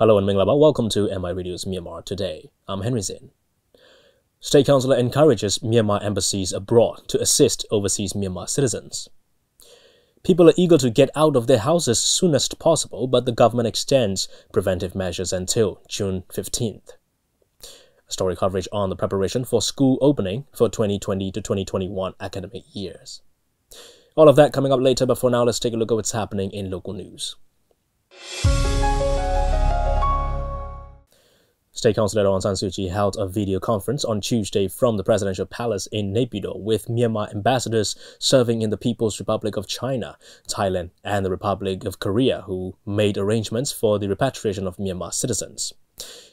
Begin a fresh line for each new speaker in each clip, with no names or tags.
Hello and Minglaba, welcome to MI Radio's Myanmar Today. I'm Henry Zin. State Counsellor encourages Myanmar embassies abroad to assist overseas Myanmar citizens. People are eager to get out of their houses soonest possible, but the government extends preventive measures until June 15th. Story coverage on the preparation for school opening for 2020 to 2021 academic years. All of that coming up later, but for now, let's take a look at what's happening in local news. State Counsellor Aung San Suu Kyi held a video conference on Tuesday from the presidential palace in Naypyidaw with Myanmar ambassadors serving in the People's Republic of China, Thailand, and the Republic of Korea, who made arrangements for the repatriation of Myanmar citizens.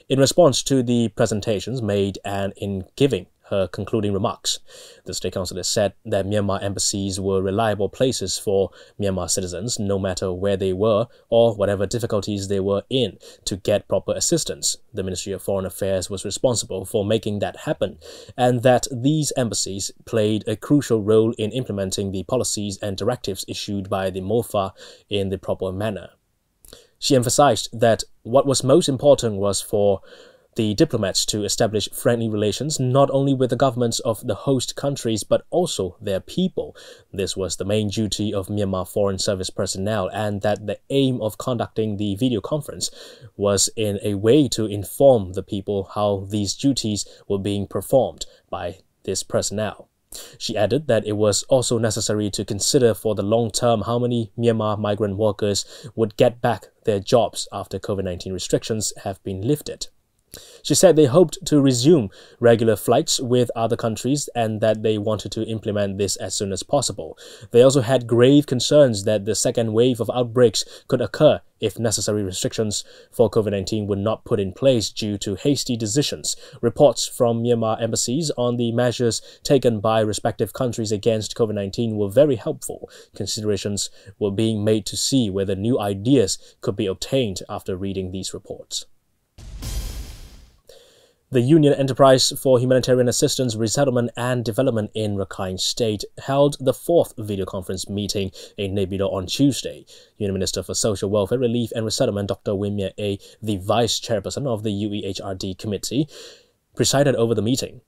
In response to the presentations made and in giving her concluding remarks, the State Counsellor said that Myanmar embassies were reliable places for Myanmar citizens, no matter where they were or whatever difficulties they were in, to get proper assistance. The Ministry of Foreign Affairs was responsible for making that happen, and that these embassies played a crucial role in implementing the policies and directives issued by the MOFA in the proper manner. She emphasized that what was most important was for the diplomats to establish friendly relations not only with the governments of the host countries but also their people. This was the main duty of Myanmar Foreign Service personnel, and that the aim of conducting the video conference was in a way to inform the people how these duties were being performed by this personnel. She added that it was also necessary to consider for the long term how many Myanmar migrant workers would get back their jobs after COVID-19 restrictions have been lifted. She said they hoped to resume regular flights with other countries and that they wanted to implement this as soon as possible. They also had grave concerns that the second wave of outbreaks could occur if necessary restrictions for COVID-19 were not put in place due to hasty decisions. Reports from Myanmar embassies on the measures taken by respective countries against COVID-19 were very helpful. Considerations were being made to see whether new ideas could be obtained after reading these reports. The Union Enterprise for Humanitarian Assistance, Resettlement and Development in Rakhine State held the fourth video conference meeting in Naypyidaw on Tuesday. Union Minister for Social Welfare, Relief and Resettlement Dr. Win Myint A, the Vice Chairperson of the UEHRD Committee, presided over the meeting.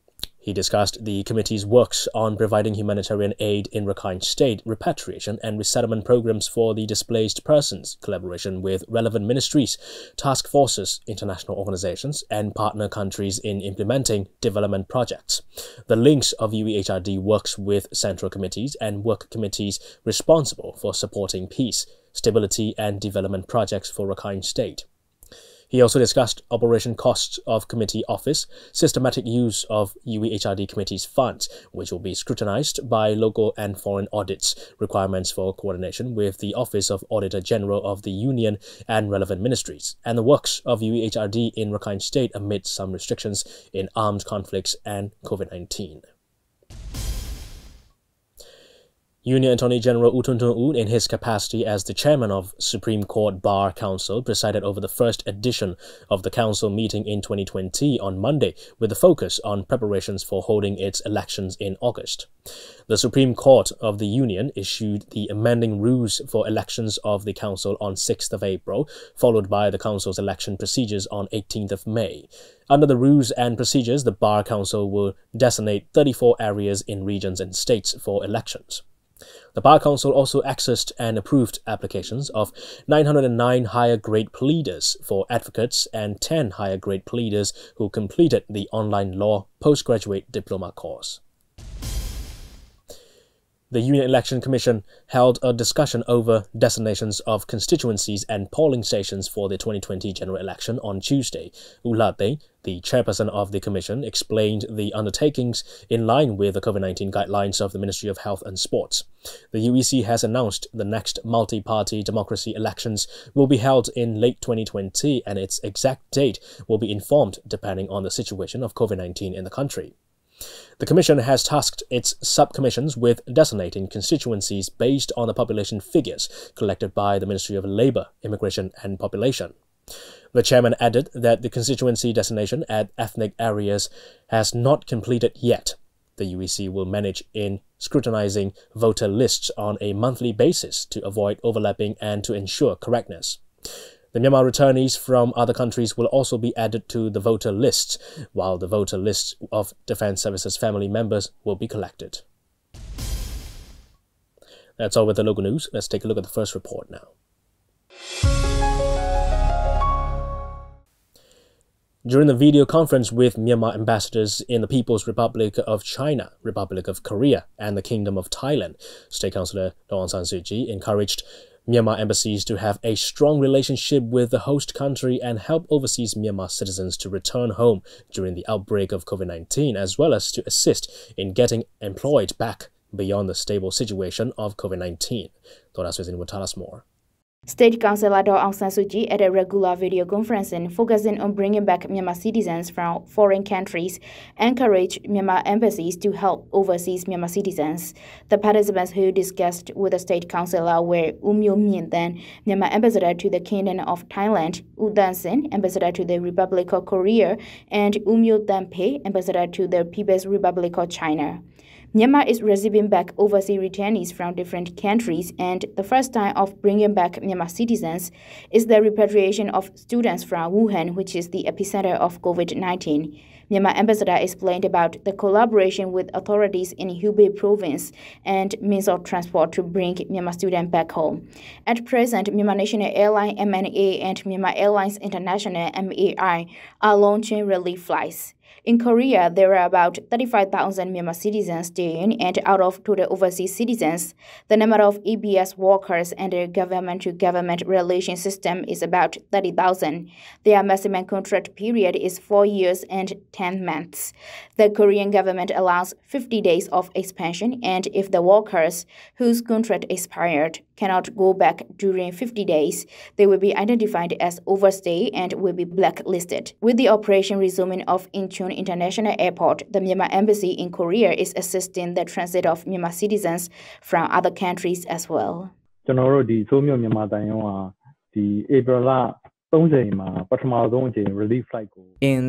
He discussed the committee's works on providing humanitarian aid in Rakhine State, repatriation and resettlement programs for the displaced persons, collaboration with relevant ministries, task forces, international organizations, and partner countries in implementing development projects. The links of UEHRD works with central committees and work committees responsible for supporting peace, stability, and development projects for Rakhine State. He also discussed operation costs of committee office, systematic use of UEHRD committee's funds, which will be scrutinized by local and foreign audits, requirements for coordination with the Office of Auditor General of the Union and relevant ministries, and the works of UEHRD in Rakhine State amid some restrictions in armed conflicts and COVID-19. Union Attorney General U Tun Tun Oo, in his capacity as the chairman of Supreme Court Bar Council, presided over the first edition of the council meeting in 2020 on Monday, with a focus on preparations for holding its elections in August. The Supreme Court of the Union issued the amending rules for elections of the council on 6th of April, followed by the council's election procedures on 18th of May. Under the rules and procedures, the Bar Council will designate 34 areas in regions and states for elections. The Bar Council also accessed and approved applications of 909 higher-grade pleaders for advocates and 10 higher-grade pleaders who completed the online law postgraduate diploma course. The Union Election Commission held a discussion over designations of constituencies and polling stations for the 2020 general election on Tuesday. U Latay, the chairperson of the commission, explained the undertakings in line with the COVID-19 guidelines of the Ministry of Health and Sports. The UEC has announced the next multi-party democracy elections will be held in late 2020, and its exact date will be informed depending on the situation of COVID-19 in the country. The Commission has tasked its sub-commissions with designating constituencies based on the population figures collected by the Ministry of Labour, Immigration and Population. The chairman added that the constituency designation at ethnic areas has not completed yet. The UEC will manage in scrutinizing voter lists on a monthly basis to avoid overlapping and to ensure correctness. The Myanmar returnees from other countries will also be added to the voter list, while the voter list of Defence Services family members will be collected. That's all with the local news. Let's take a look at the first report now. During the video conference with Myanmar ambassadors in the People's Republic of China, Republic of Korea, and the Kingdom of Thailand, State Counsellor Aung San Suu Kyi encouraged Myanmar embassies to have a strong relationship with the host country and help overseas Myanmar citizens to return home during the outbreak of COVID-19, as well as to assist in getting employed back beyond the stable situation of COVID-19. Dora Switzin will tell us more.
State Counsellor Aung San Suu Kyi at a regular video conference focusing on bringing back Myanmar citizens from foreign countries encouraged Myanmar embassies to help overseas Myanmar citizens. The participants who discussed with the State Counsellor were Myo Min Then, Myanmar ambassador to the Kingdom of Thailand, Dan Sin, ambassador to the Republic of Korea, and Myo Pei, ambassador to the People's Republic of China. Myanmar is receiving back overseas returnees from different countries, and the first time of bringing back Myanmar citizens is the repatriation of students from Wuhan, which is the epicenter of COVID-19. Myanmar ambassador explained about the collaboration with authorities in Hubei province and means of transport to bring Myanmar students back home. At present, Myanmar National Airline MNA and Myanmar Airlines International MAI are launching relief flights. In Korea, there are about 35,000 Myanmar citizens staying, and out of total overseas citizens, the number of ABS workers under government-to-government relation system is about 30,000. Their maximum contract period is 4 years and 10 months. The Korean government allows 50 days of expansion, and if the workers whose contract expired cannot go back during 50 days, they will be identified as overstay and will be blacklisted. With the operation resuming of Incheon International Airport, the Myanmar Embassy in Korea is assisting the transit of Myanmar citizens from other countries as well.
In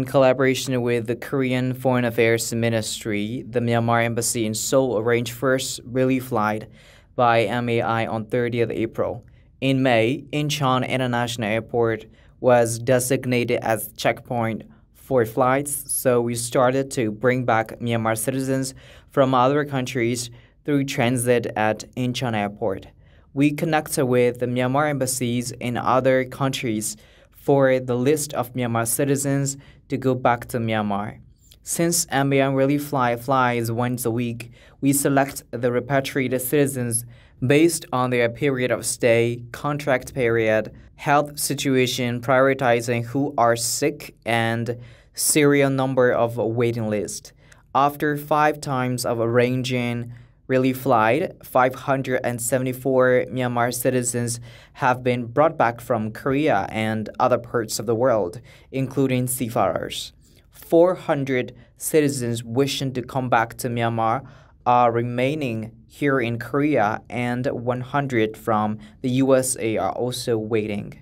collaboration with the Korean Foreign Affairs Ministry, the Myanmar Embassy in Seoul arranged first relief flight by MAI on 30th April. In May, Incheon International Airport was designated as checkpoint for flights, so we started to bring back Myanmar citizens from other countries through transit at Incheon Airport. We connected with the Myanmar embassies in other countries for the list of Myanmar citizens to go back to Myanmar. Since MAI relief flies once a week, we select the repatriated citizens based on their period of stay, contract period, health situation, prioritizing who are sick, and serial number of waiting list. After 5 times of arranging relief flight, 574 Myanmar citizens have been brought back from Korea and other parts of the world, including seafarers. 400 citizens wishing to come back to Myanmar are remaining here in Korea, and 100 from the USA are also waiting.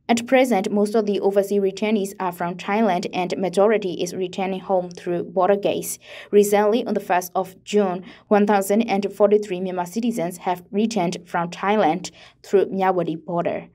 At present, most of the overseas returnees are from Thailand, and majority is returning home through border gates. Recently, on the 1st of June, 1,043 Myanmar citizens have returned from Thailand through Myawaddy border.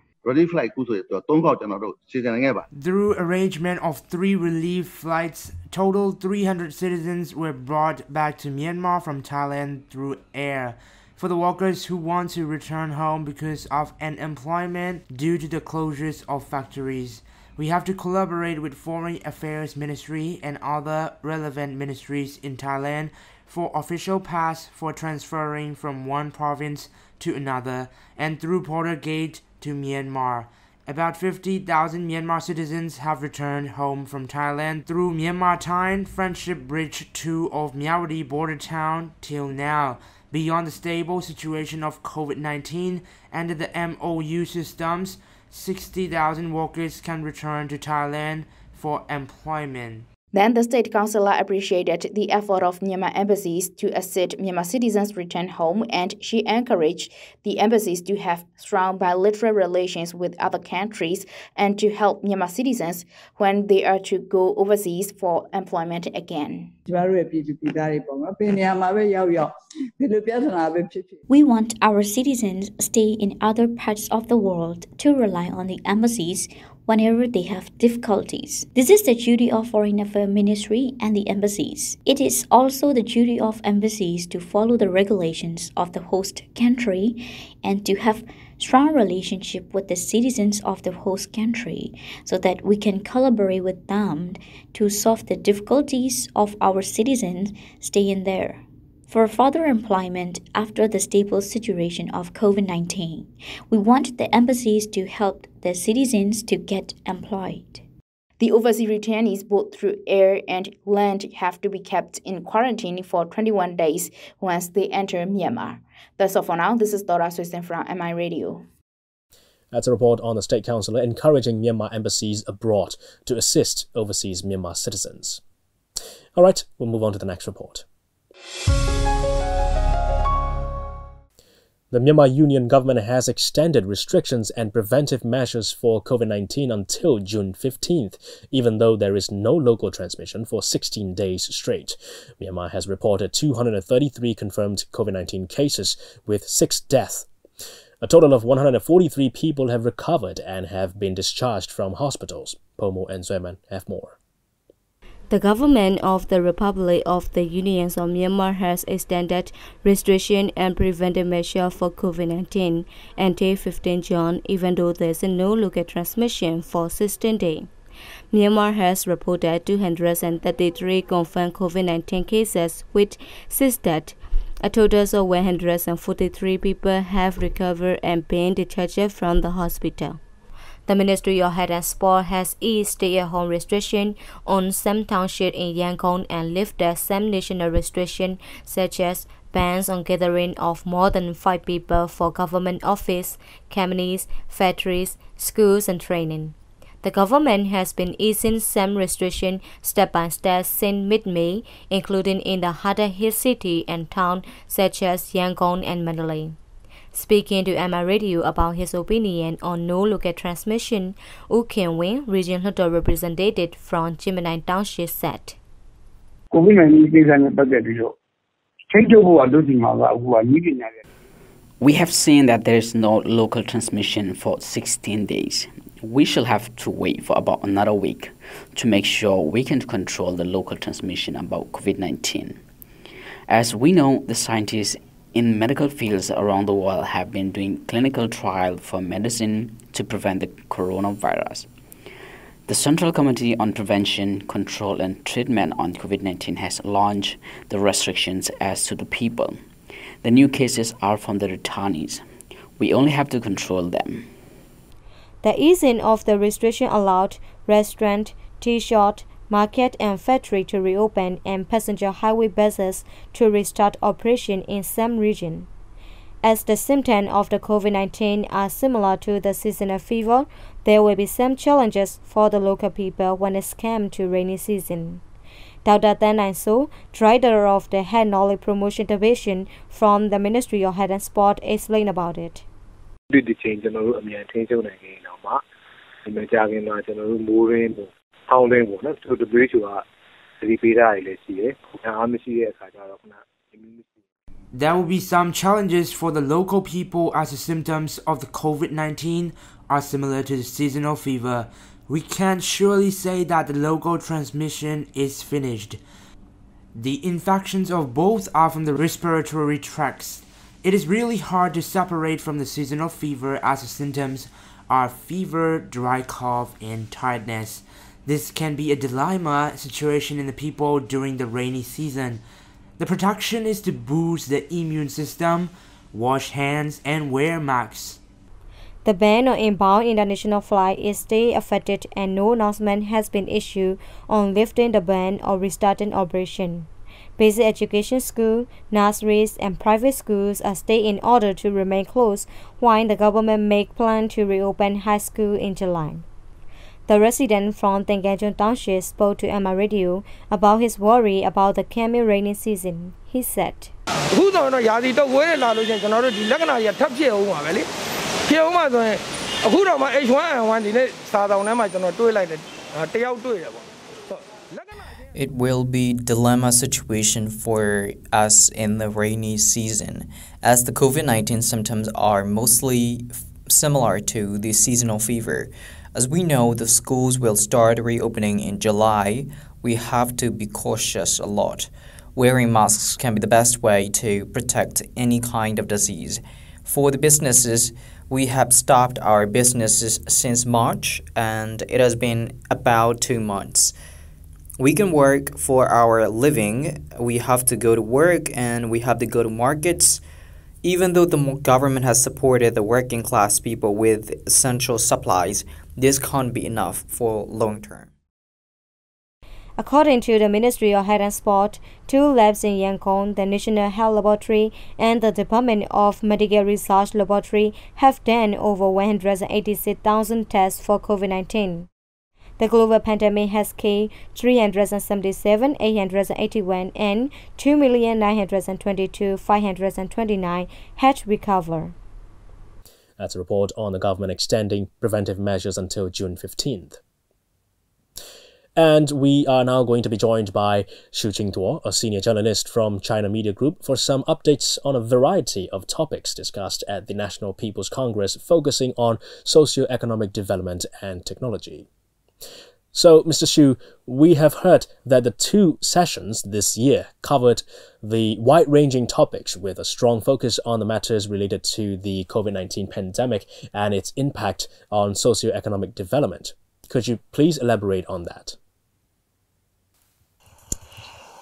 Through arrangement of 3 relief flights, total 300 citizens were brought back to Myanmar from Thailand through air. For the workers who want to return home because of unemployment due to the closures of factories, we have to collaborate with Foreign Affairs Ministry and other relevant ministries in Thailand for official pass for transferring from one province to another and through border gate to Myanmar. About 50,000 Myanmar citizens have returned home from Thailand through Myanmar-Thai Friendship Bridge 2 of Myawaddy border town till now. Beyond the stable situation of COVID-19 and the MOU systems, 60,000 workers can return to Thailand for employment.
Then the State Counsellor appreciated the effort of Myanmar embassies to assist Myanmar citizens return home, and she encouraged the embassies to have strong bilateral relations with other countries and to help Myanmar citizens when they are to go overseas for employment again.
We want our citizens stay in other parts of the world to rely on the embassies whenever they have difficulties. This is the duty of Foreign Affairs Ministry and the embassies. It is also the duty of embassies to follow the regulations of the host country and to have strong relationship with the citizens of the host country so that we can collaborate with them to solve the difficulties of our citizens staying there. For further employment after the stable situation of COVID-19, we want the embassies to help the citizens to get employed.
The overseas returnees, both through air and land, have to be kept in quarantine for 21 days once they enter Myanmar. That's all for now. This is Dora Swisten from MI Radio.
That's a report on the State Counsellor encouraging Myanmar embassies abroad to assist overseas Myanmar citizens. All right, we'll move on to the next report. The Myanmar Union government has extended restrictions and preventive measures for COVID-19 until June 15th, even though there is no local transmission for 16 days straight. Myanmar has reported 233 confirmed COVID-19 cases with 6 deaths. A total of 143 people have recovered and have been discharged from hospitals. Pomo and Zueman have more.
The government of the Republic of the Union of Myanmar has extended restriction and preventive measures for COVID-19 until 15 June, even though there is no local transmission for 16 days. Myanmar has reported 233 confirmed COVID-19 cases with 6 deaths. A total of 143 people have recovered and been discharged from the hospital. The Ministry of Health and Sport has eased stay-at-home restrictions on some townships in Yangon and lifted some national restrictions, such as bans on gathering of more than 5 people for government office, companies, factories, schools, and training. The government has been easing some restrictions step by step since mid-May, including in the harder-hit city and towns such as Yangon and Mandalay. Speaking to MI Radio about his opinion on no local transmission, U Kin Win, regional representative from Jimenai Township, said,
We have seen that there is no local transmission for 16 days. We shall have to wait for about another week to make sure we can control the local transmission about COVID-19. As we know, the scientists in medical fields around the world have been doing clinical trials for medicine to prevent the coronavirus. The Central Committee on Prevention, Control and Treatment on COVID-19 has launched the restrictions as to the people. The new cases are from the returnees. We only have to control them.
The easing of the restriction allowed restaurant, tea shop, market and factory to reopen and passenger highway buses to restart operation in some region. As the symptoms of the COVID-19 are similar to the seasonal fever, there will be some challenges for the local people when it comes to rainy season. Dr. Tan Naiso, director of the Health Knowledge Promotion Division from the Ministry of Health and Sport, explained about it.
There will be some challenges for the local people as the symptoms of the COVID-19 are similar to the seasonal fever. We can't surely say that the local transmission is finished. The infections of both are from the respiratory tracts. It is really hard to separate from the seasonal fever as the symptoms are fever, dry cough, and tiredness. This can be a dilemma situation in the people during the rainy season. The protection is to boost the immune system, wash hands, and wear masks.
The ban on inbound international flight is still affected and no announcement has been issued on lifting the ban or restarting operation. Basic education schools, nurseries, and private schools are staying in order to remain closed while the government makes plans to reopen high school in July. The resident from Tengajon Township spoke to Myanmar Radio about his worry about the coming rainy season. He said,
It will be dilemma situation for us in the rainy season, as the COVID-19 symptoms are mostly similar to the seasonal fever. As we know, the schools will start reopening in July. We have to be cautious a lot. Wearing masks can be the best way to protect any kind of disease. For the businesses, we have stopped our businesses since March, and it has been about 2 months. We can work for our living. We have to go to work and we have to go to markets. Even though the government has supported the working class people with essential supplies, this can't be enough for long term.
According to the Ministry of Health and Sport, 2 labs in Yangon, the National Health Laboratory and the Department of Medical Research Laboratory have done over 186,000 tests for COVID-19. The global pandemic has killed 377,881 and 2,922,529 had recovered.
That's a report on the government extending preventive measures until June 15th. And we are now going to be joined by Xu Qingduo, a senior journalist from China Media Group, for some updates on a variety of topics discussed at the National People's Congress, focusing on socio-economic development and technology. So, Mr. Xu, we have heard that the 2 sessions this year covered the wide-ranging topics with a strong focus on the matters related to the COVID-19 pandemic and its impact on socio-economic development. Could you please elaborate on that?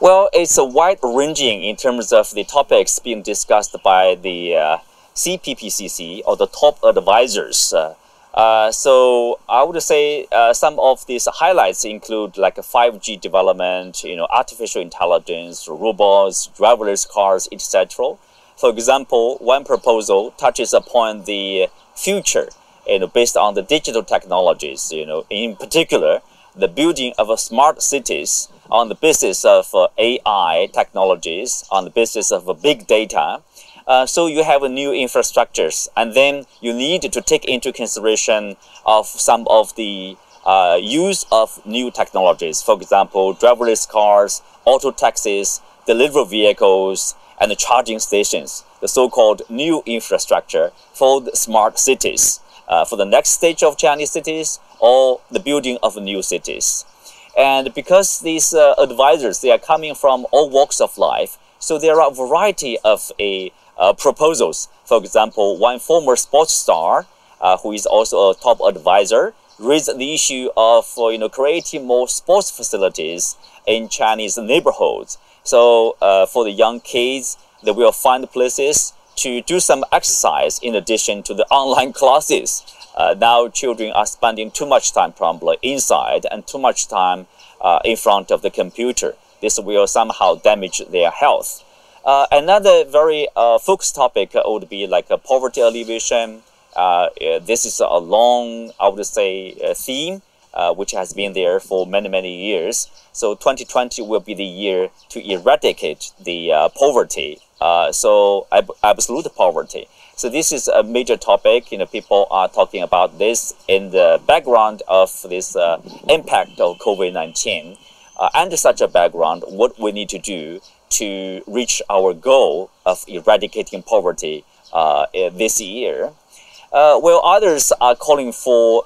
Well, it's a wide-ranging in terms of the topics being discussed by the CPPCC, or the top advisors. So I would say some of these highlights include like 5G development, artificial intelligence, robots, driverless cars, etc. For example, one proposal touches upon the future, based on the digital technologies. In particular, the building of smart cities on the basis of AI technologies, on the basis of big data. So you have new infrastructures, and then you need to take into consideration of some of the use of new technologies. For example, driverless cars, auto taxis, delivery vehicles, and charging stations, the so-called new infrastructure for the smart cities, for the next stage of Chinese cities or the building of new cities. And because these advisors, they are coming from all walks of life, so there are a variety of proposals. For example, one former sports star, who is also a top advisor, raised the issue of creating more sports facilities in Chinese neighborhoods. So for the young kids, they will find places to do some exercise in addition to the online classes. Now children are spending too much time probably inside and too much time in front of the computer. This will somehow damage their health. Another very focused topic would be like poverty alleviation. This is a long, I would say, theme which has been there for many, many years. So 2020 will be the year to eradicate the poverty, so absolute poverty. So this is a major topic. People are talking about this in the background of this impact of COVID-19. Under such a background, what we need to do to reach our goal of eradicating poverty this year. While others are calling for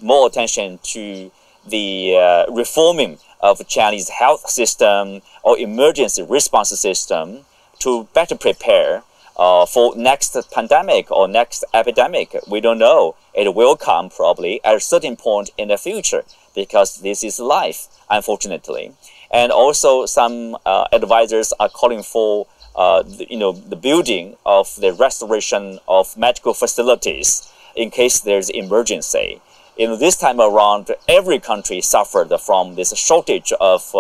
more attention to the reforming of Chinese health system or emergency response system to better prepare for next pandemic or next epidemic. We don't know. It will come probably at a certain point in the future, because this is life, unfortunately. And also some advisors are calling for the building of the restoration of medical facilities in case there's emergency. This time around, every country suffered from this shortage of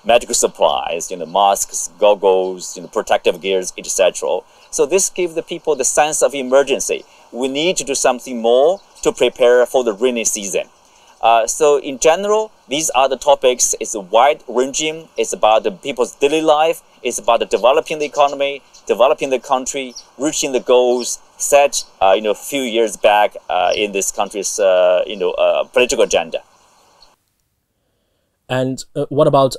medical supplies, masks, goggles, protective gears, etc. So this gives the people the sense of emergency. We need to do something more to prepare for the rainy season. So in general, these are the topics. It's wide-ranging. It's about the people's daily life. It's about developing the economy, developing the country, reaching the goals set, a few years back in this country's, political agenda.
And what about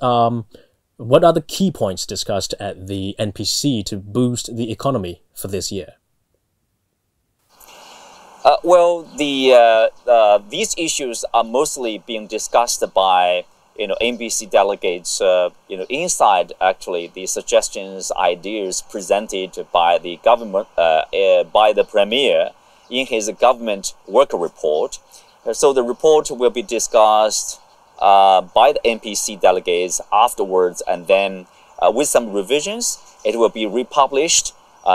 what are the key points discussed at the NPC to boost the economy for this year?
These issues are mostly being discussed by NBC delegates. Inside actually the suggestions, ideas presented by the government, by the premier in his government work report. So the report will be discussed by the NPC delegates afterwards, and then with some revisions, it will be republished.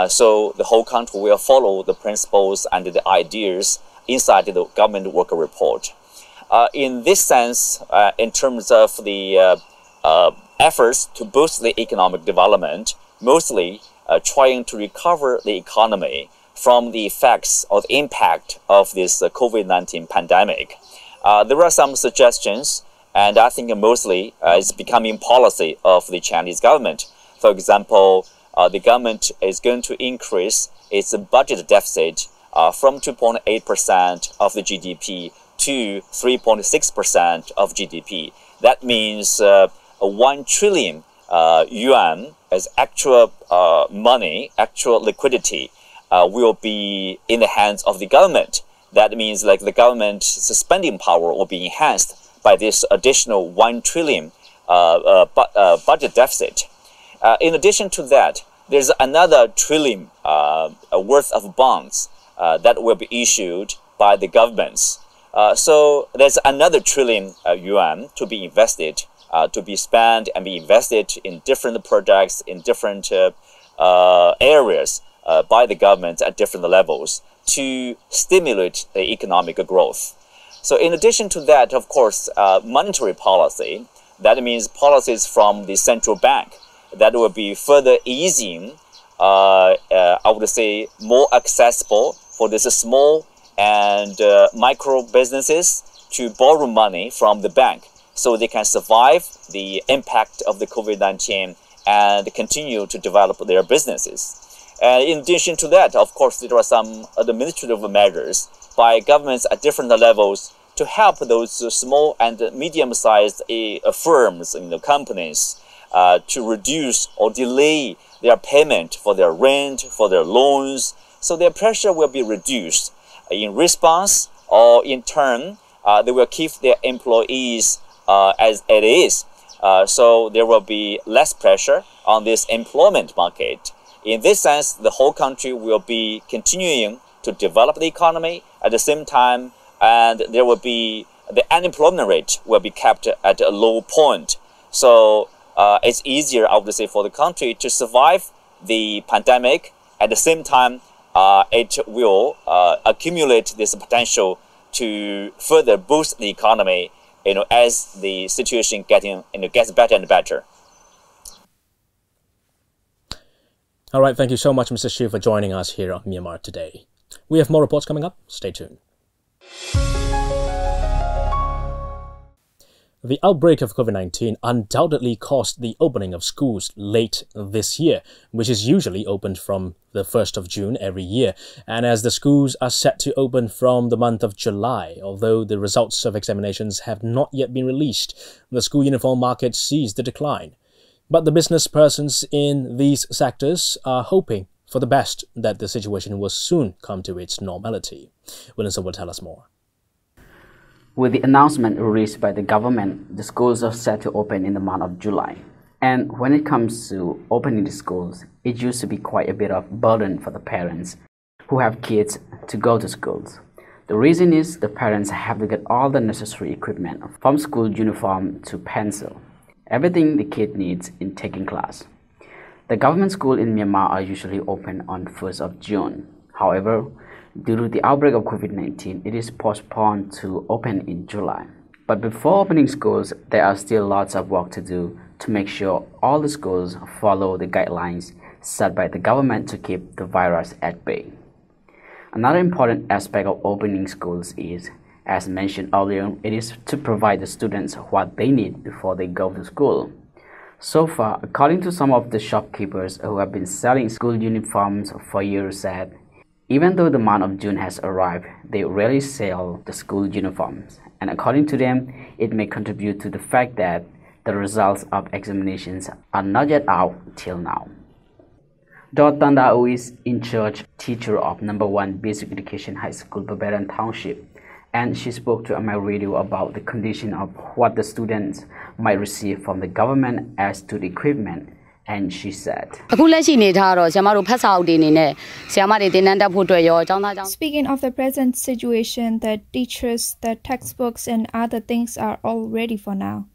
So the whole country will follow the principles and the ideas inside the government work report. In this sense, in terms of the efforts to boost the economic development, mostly trying to recover the economy from the effects or the impact of this COVID-19 pandemic. There are some suggestions, and I think mostly it's becoming policy of the Chinese government. For example, the government is going to increase its budget deficit from 2.8% of the GDP to 3.6% of GDP. That means 1 trillion yuan as actual money, actual liquidity will be in the hands of the government. That means like the government's spending power will be enhanced by this additional 1 trillion budget deficit. In addition to that, there's another trillion worth of bonds that will be issued by the governments. So there's another trillion yuan to be invested, to be spent and be invested in different projects in different areas by the government at different levels to stimulate the economic growth. So in addition to that, of course, monetary policy, that means policies from the central bank that will be further easing, I would say, more accessible for this small and micro businesses to borrow money from the bank so they can survive the impact of the COVID-19 and continue to develop their businesses. And in addition to that, of course, there are some administrative measures by governments at different levels to help those small and medium-sized firms, companies, to reduce or delay their payment for their rent, for their loans, so their pressure will be reduced. In response, or in turn, they will keep their employees as it is. So there will be less pressure on this employment market. In this sense, the whole country will be continuing to develop the economy at the same time, and there will be the unemployment rate will be kept at a low point. So it's easier, I would say, for the country to survive the pandemic. At the same time, it will accumulate this potential to further boost the economy, as the situation gets better and better.
All right, thank you so much, Mr. Xu, for joining us here on Myanmar Today. We have more reports coming up. Stay tuned. The outbreak of COVID-19 undoubtedly caused the opening of schools late this year, which is usually opened from the 1st of June every year. And as the schools are set to open from the month of July, although the results of examinations have not yet been released, the school uniform market sees the decline. But the business persons in these sectors are hoping for the best, that the situation will soon come to its normality. Williamson will tell us more.
With the announcement released by the government, the schools are set to open in the month of July. And when it comes to opening the schools, it used to be quite a bit of burden for the parents who have kids to go to schools. The reason is the parents have to get all the necessary equipment, from school uniform to pencil, everything the kid needs in taking class. The government schools in Myanmar are usually open on 1st of June. However, due to the outbreak of COVID-19, it is postponed to open in July. But before opening schools, there are still lots of work to do to make sure all the schools follow the guidelines set by the government to keep the virus at bay. Another important aspect of opening schools is As mentioned earlier, it is to provide the students what they need before they go to school. So far, according to some of the shopkeepers who have been selling school uniforms for years said, even though the month of June has arrived, they rarely sell the school uniforms. And according to them, it may contribute to the fact that the results of examinations are not yet out till now. Dr. Tanda, who is in charge teacher of number 1 Basic Education High School, Babaran Township, and she spoke to my radio about the condition of what the students might receive from the government as to the equipment. And she said,
Speaking of the present situation, the teachers, the textbooks and other things are all ready for now.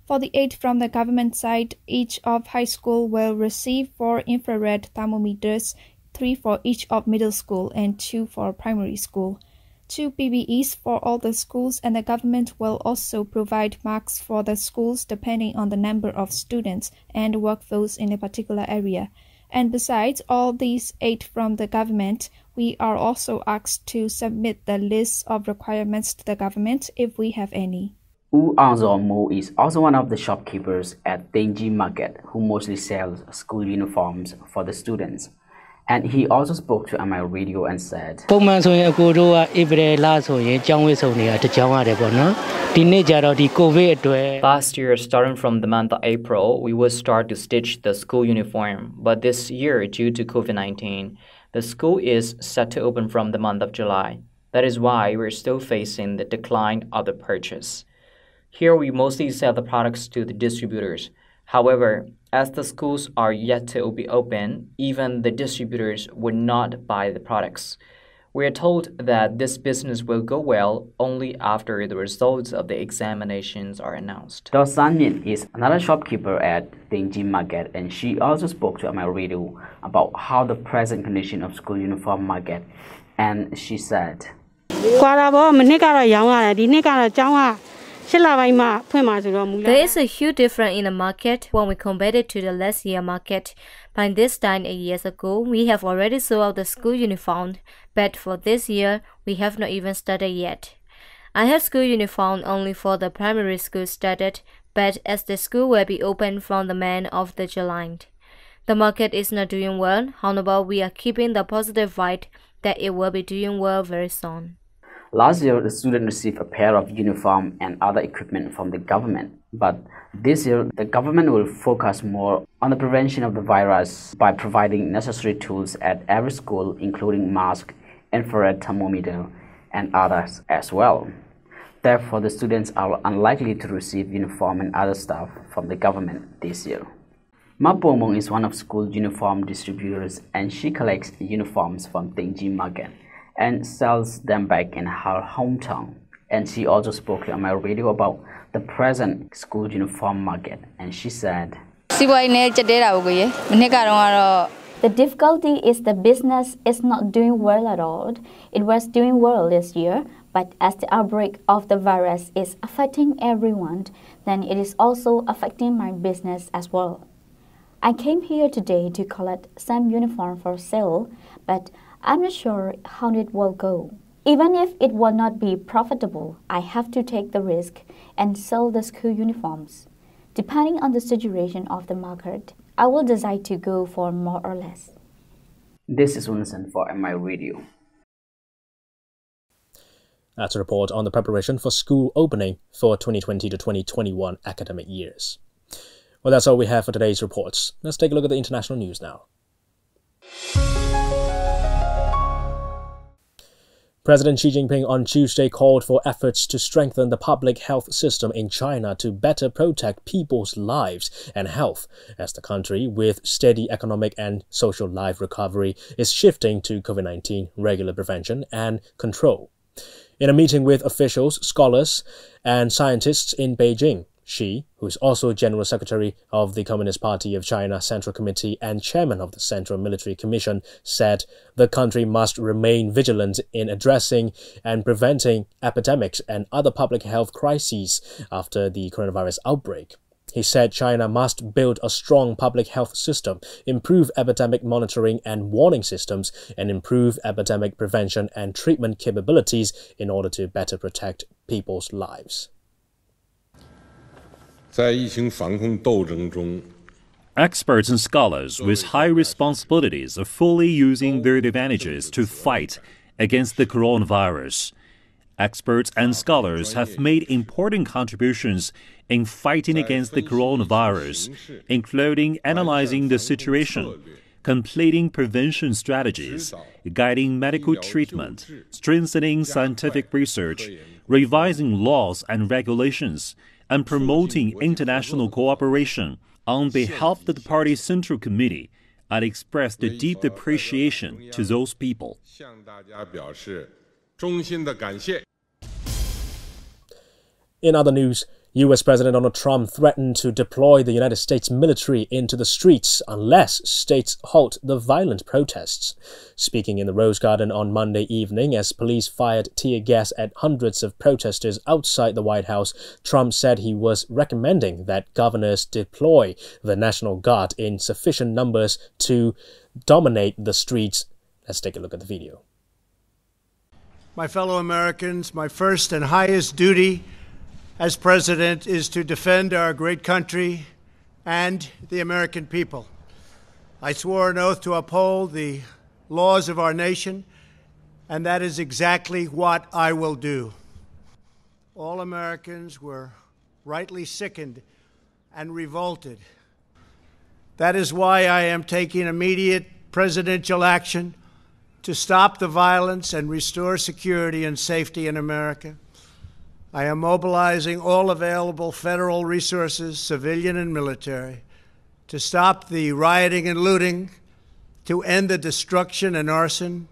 For the aid from the government side, each of high school will receive 4 infrared thermometers, 3 for each of middle school and 2 for primary school. 2 PPEs for all the schools, and the government will also provide masks for the schools depending on the number of students and workforce in a particular area. And besides all these aid from the government, we are also asked to submit the list of requirements to the government if we have any.
U Mo is also one of the shopkeepers at Tenji Market who mostly sells school uniforms for the students. And he also spoke to my radio and said,
Last
year, starting from the month of April, we would start to stitch the school uniform. But this year, due to COVID-19, the school is set to open from the month of July. That is why we're still facing the decline of the purchase. Here, we mostly sell the products to the distributors. However, as the schools are yet to be open, even the distributors would not buy the products. We are told that this business will go well only after the results of the examinations are announced.
Dr. Sanmin is another shopkeeper at Tenji Market, and she also spoke to my radio about how the present condition of school uniform market, and she said,
There is a huge difference in the market when we compare it to the last year market. By this time 8 years ago, we have already sold out the school uniform, but for this year, we have not even started yet. I have school uniform only for the primary school started, but as the school will be open from the month of the July. The market is not doing well, however, we are keeping the positive vibe that it will be doing well very soon.
Last year, the students received a pair of uniform and other equipment from the government. But this year, the government will focus more on the prevention of the virus by providing necessary tools at every school, including mask, infrared thermometer, and others as well. Therefore, the students are unlikely to receive uniform and other stuff from the government this year. Ma Pomong is one of school uniform distributors, and she collects uniforms from Tenji Market and sells them back in her hometown. And she also spoke on my radio about the present school uniform market, and she said,
The difficulty is the business is not doing well at all. It was doing well this year, but as the outbreak of the virus is affecting everyone, then it is also affecting my business as well. I came here today to collect some uniform for sale, but I'm not sure how it will go. Even if it will not be profitable, I have to take the risk and sell the school uniforms. Depending on the situation of the market, I will decide to go for more or less.
This is Unison for my radio.
That's a report on the preparation for school opening for 2020 to 2021 academic years. Well, that's all we have for today's reports. Let's take a look at the international news now. President Xi Jinping on Tuesday called for efforts to strengthen the public health system in China to better protect people's lives and health as the country, with steady economic and social life recovery, is shifting to COVID-19 regular prevention and control. In a meeting with officials, scholars, and scientists in Beijing, Xi, who is also General Secretary of the Communist Party of China Central Committee and Chairman of the Central Military Commission, said the country must remain vigilant in addressing and preventing epidemics and other public health crises after the coronavirus outbreak. He said China must build a strong public health system, improve epidemic monitoring and warning systems, and improve epidemic prevention and treatment capabilities in order to better protect people's lives.
Experts and scholars with high responsibilities are fully using their advantages to fight against the coronavirus. Experts and scholars have made important contributions in fighting against the coronavirus, including analyzing the situation, completing prevention strategies, guiding medical treatment, strengthening scientific research, revising laws and regulations, and promoting international cooperation. On behalf of the party's Central Committee, I'd express the deep appreciation to those people.
In other news, U.S. President Donald Trump threatened to deploy the United States military into the streets unless states halt the violent protests. Speaking in the Rose Garden on Monday evening as police fired tear gas at hundreds of protesters outside the White House, Trump said he was recommending that governors deploy the National Guard in sufficient numbers to dominate the streets. Let's take a look at the video.
My fellow Americans, my first and highest duty as president is to defend our great country and the American people. I swore an oath to uphold the laws of our nation, and that is exactly what I will do. All Americans were rightly sickened and revolted. That is why I am taking immediate presidential action to stop the violence and restore security and safety in America. I am mobilizing all available federal resources, civilian and military, to stop the rioting and looting, to end the destruction and arson,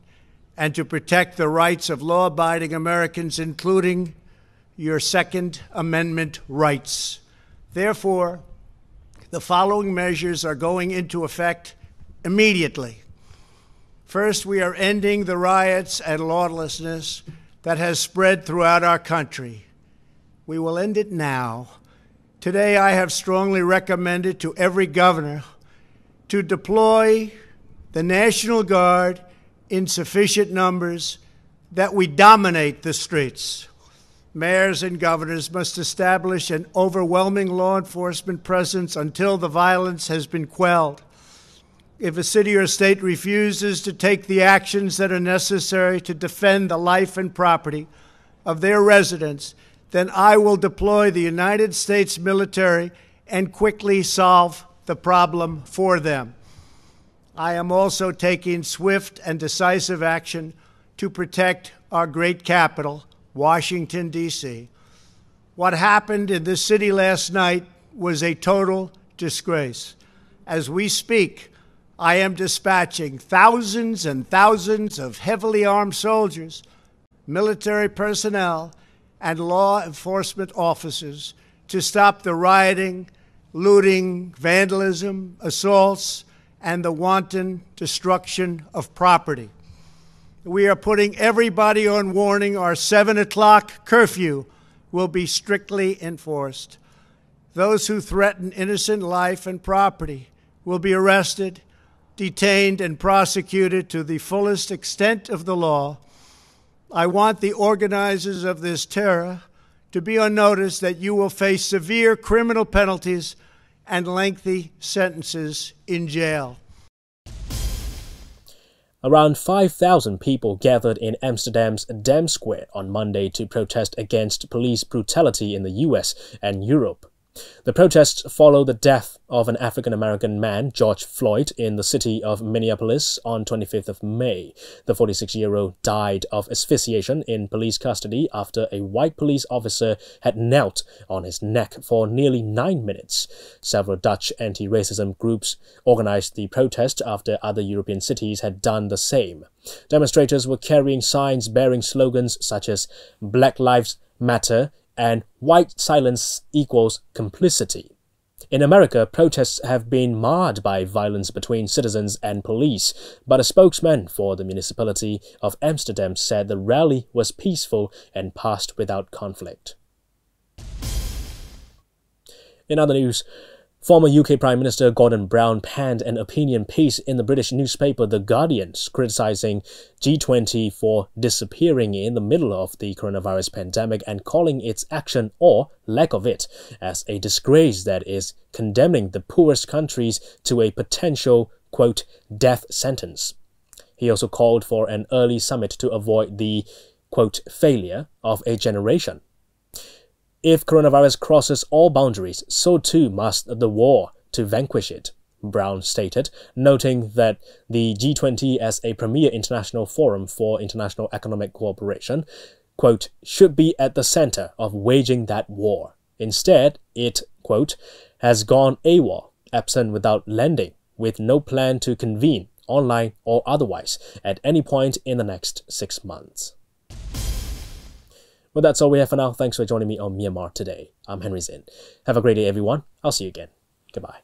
and to protect the rights of law-abiding Americans, including your Second Amendment rights. Therefore, the following measures are going into effect immediately. First, we are ending the riots and lawlessness that has spread throughout our country. We will end it now. Today, I have strongly recommended to every governor to deploy the National Guard in sufficient numbers that we dominate the streets. Mayors and governors must establish an overwhelming law enforcement presence until the violence has been quelled. If a city or state refuses to take the actions that are necessary to defend the life and property of their residents, then I will deploy the United States military and quickly solve the problem for them. I am also taking swift and decisive action to protect our great capital, Washington, D.C. What happened in this city last night was a total disgrace. As we speak, I am dispatching thousands and thousands of heavily armed soldiers, military personnel, and law enforcement officers to stop the rioting, looting, vandalism, assaults, and the wanton destruction of property. We are putting everybody on warning. Our 7 o'clock curfew will be strictly enforced. Those who threaten innocent life and property will be arrested, detained, and prosecuted to the fullest extent of the law. I want the organizers of this terror to be on notice that you will face severe criminal penalties and lengthy sentences in jail.
Around 5,000 people gathered in Amsterdam's Dam Square on Monday to protest against police brutality in the US and Europe. The protests follow the death of an African-American man, George Floyd, in the city of Minneapolis on 25th of May. The 46-year-old died of asphyxiation in police custody after a white police officer had knelt on his neck for nearly 9 minutes. Several Dutch anti-racism groups organized the protest after other European cities had done the same. Demonstrators were carrying signs bearing slogans such as "Black Lives Matter" and "White silence equals complicity." In America, protests have been marred by violence between citizens and police, but a spokesman for the municipality of Amsterdam said the rally was peaceful and passed without conflict. In other news, former UK Prime Minister Gordon Brown penned an opinion piece in the British newspaper The Guardian, criticising G20 for disappearing in the middle of the coronavirus pandemic and calling its action, or lack of it, as a disgrace that is condemning the poorest countries to a potential, quote, death sentence. He also called for an early summit to avoid the, quote, failure of a generation. If coronavirus crosses all boundaries, so too must the war to vanquish it, Brown stated, noting that the G20 as a premier international forum for international economic cooperation, quote, should be at the center of waging that war. Instead, it, quote, has gone AWOL, absent without lending, with no plan to convene, online or otherwise, at any point in the next 6 months. Well, that's all we have for now. Thanks for joining me on Myanmar Today. I'm Henry Zinn. Have a great day, everyone. I'll see you again. Goodbye.